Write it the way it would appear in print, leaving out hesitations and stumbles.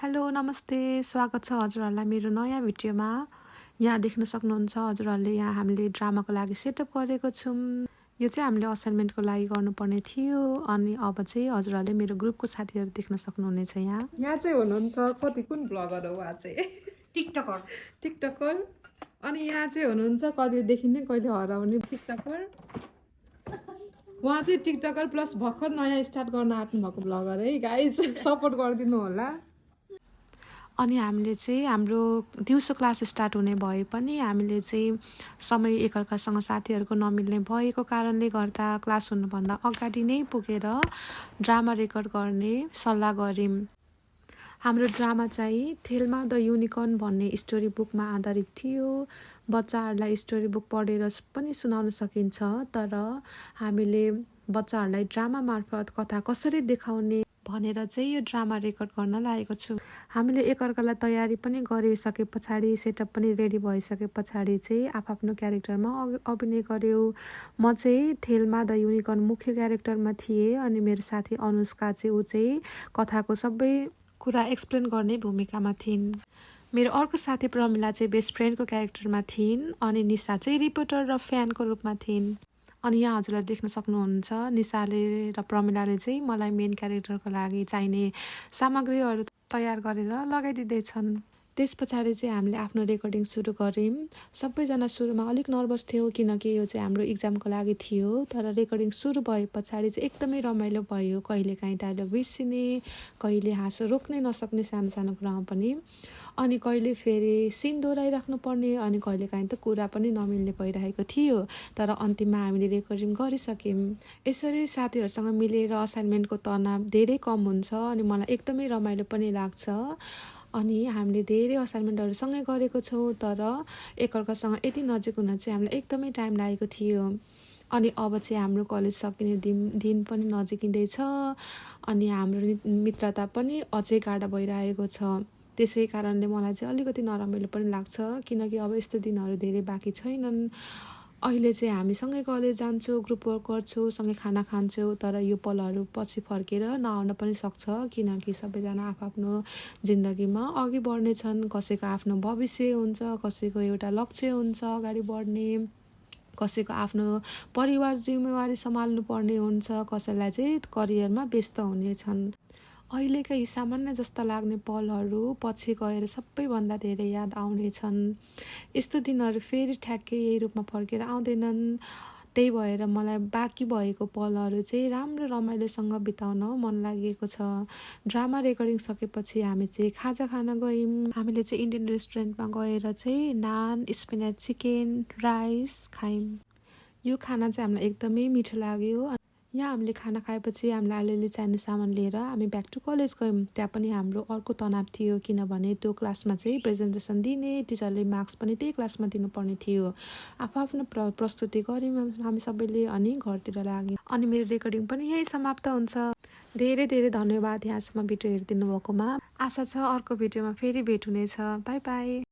Hello नमस्ते स्वागत छ हजुरहरूलाई मेरो नयाँ भिडियोमा। यहाँ देख्न सक्नुहुन्छ हजुरहरूले यहाँ हामीले ड्रामाको लागि सेटअप गरेको छौं। यो चाहिँ हामीले असाइनमेन्टको लागि गर्नुपर्ने थियो अनि अब चाहिँ हजुरहरूले मेरो ग्रुपको साथीहरू देख्न सक्नुहुनेछ। यहाँ चाहिँ हुनुहुन्छ कति कुन ब्लगर हो उहाँ चाहिँ टिकटकर अनि यहाँ चाहिँ हुनुहुन्छ कहिले देखिने कहिले हराउने टिकटकर। उहाँ चाहिँ टिकटकर प्लस भर्खर नयाँ स्टार्ट गर्न आँट्नु भएको ब्लगर है गाइज, सपोर्ट गरिदिनु होला। अनि हामीले चाहिँ हाम्रो दिउँसो क्लास स्टार्ट हुने भए पनि हामीले चाहिँ समय एकअर्कासँग साथीहरूको नमिल्ने भएको कारणले गर्दा क्लास हुनुभन्दा अगाडि नै पुगेर ड्रामा रेकर्ड गर्ने सल्लाह गऱ्यौँ। हाम्रो ड्रामा चाहिँ थेल्मा द युनिकर्न भन्ने स्टोरी बुकमा आधारित थियो। बच्चाहरूलाई स्टोरी बुक पढेर पनि सुनाउन सकिन्छ, तर हामीले बच्चाहरूलाई ड्रामा मार्फत कथा कसरी देखाउने भनेर चाहिँ यो ड्रामा रेकर्ड गर्न लागेको छु। हामीले एकअर्कालाई तयारी पनि गरिसके पछाडि सेटअप पनि रेडी भइसके पछाडि चाहिँ आफ्नो क्यारेक्टरमा अभिनय गर्यो। म चाहिँ थेल्मा द युनिकर्न मुख्य क्यारेक्टरमा थिएँ अनि मेरो साथी अनुष्का चाहिँ ऊ चाहिँ कथाको सबै कुरा एक्सप्लेन गर्ने भूमिकामा थिइन्। मेरो अर्को साथी प्रमिला चाहिँ बेस्ट फ्रेन्डको क्यारेक्टरमा थिइन् अनि निशा चाहिँ रिपोर्टर र फ्यानको रूपमा थिइन्। अनि यहाँ हजुरलाई देख्न सक्नुहुन्छ निशाले र प्रमिलाले चाहिँ मलाई मेन क्यारेक्टरको लागि चाहिने सामग्रीहरू तयार गरेर लगाइदिँदैछन्। त्यस पछाडि चाहिँ हामीले आफ्नो रेकर्डिङ सुरु गऱ्यौँ। सबैजना सुरुमा अलिक नर्भस थियो किनकि यो चाहिँ हाम्रो इक्जामको लागि थियो, तर रेकर्डिङ सुरु भए पछाडि चाहिँ एकदमै रमाइलो भयो। कहिलेकाहीँ डायलग बिर्सिने, कहिले हाँसो रोक्नै नसक्ने सानो सानो कुरामा पनि, अनि कहिले फेरि सिन दोहोऱ्याइराख्नु पर्ने, अनि कहिलेकाहीँ त कुरा पनि नमिल्ने भइरहेको थियो, तर अन्तिममा हामीले रेकर्डिङ गरिसक्यौँ। यसरी साथीहरूसँग मिलेर असाइनमेन्टको तनाव धेरै कम हुन्छ अनि मलाई एकदमै रमाइलो पनि लाग्छ। अनि हामीले धेरै असाइनमेन्टहरू सँगै गरेको छौँ, तर एकअर्कासँग यति नजिक हुन चाहिँ हामीलाई एकदमै टाइम लागेको थियो। अनि अब चाहिँ हाम्रो कलेज सकिने दिन पनि नजिकिँदैछ अनि हाम्रो मित्रता पनि अझै गाढा भइरहेको छ। त्यसै कारणले मलाई चाहिँ अलिकति नरमाइलो पनि लाग्छ किनकि अब यस्तो दिनहरू धेरै बाँकी छैनन्। अहिले चाहिँ हामी सँगै कलेज जान्छौँ, ग्रुप वर्क गर्छौँ, सँगै खाना खान्छौँ, तर यो पलहरू पछि फर्केर नआउन पनि सक्छ किनकि सबैजना आफ्नो जिन्दगीमा अघि बढ्नेछन्। कसैको आफ्नो भविष्य हुन्छ, कसैको एउटा लक्ष्य हुन्छ अगाडि बढ्ने, कसैको आफ्नो परिवार जिम्मेवारी सम्हाल्नु पर्ने हुन्छ, कसैलाई चाहिँ करियरमा व्यस्त हुनेछन्। अहिलेका यी सामान्य जस्ता लाग्ने पलहरू पछि गएर सबैभन्दा धेरै याद आउनेछन्। यस्तो दिनहरू फेरि ठ्याक्कै यही रूपमा फर्केर आउँदैनन्। त्यही भएर मलाई बाँकी भएको पलहरू चाहिँ राम्रो रमाइलोसँग बिताउन मन लागेको छ। ड्रामा रेकर्डिङ सकेपछि हामी चाहिँ खाजा खान गयौँ। हामीले चाहिँ इन्डियन रेस्टुरेन्टमा गएर चाहिँ नान, स्पिनच चिकन, राइस खायौँ। यो खाना चाहिँ हामीलाई एकदमै मिठो लाग्यो। यहाँ हामीले खाना खाएपछि हामीलाई अलिअलि चाहिने सामान लिएर हामी ब्याक टु कलेज गयौँ। त्यहाँ पनि हाम्रो अर्को तनाव थियो किनभने त्यो क्लासमा चाहिँ प्रेजेन्टेसन दिने, टिचरले मार्क्स पनि त्यही क्लासमा दिनुपर्ने थियो। आफ्नो प्रस्तुति गऱ्यौँ हामी सबैले अनि घरतिर लाग्यौँ। अनि मेरो रेकर्डिङ पनि यही समाप्त हुन्छ। धेरै धेरै धन्यवाद यहाँसम्म भिडियो हेरिदिनु भएकोमा। आशा छ अर्को भिडियोमा फेरि भेट हुनेछ। By by.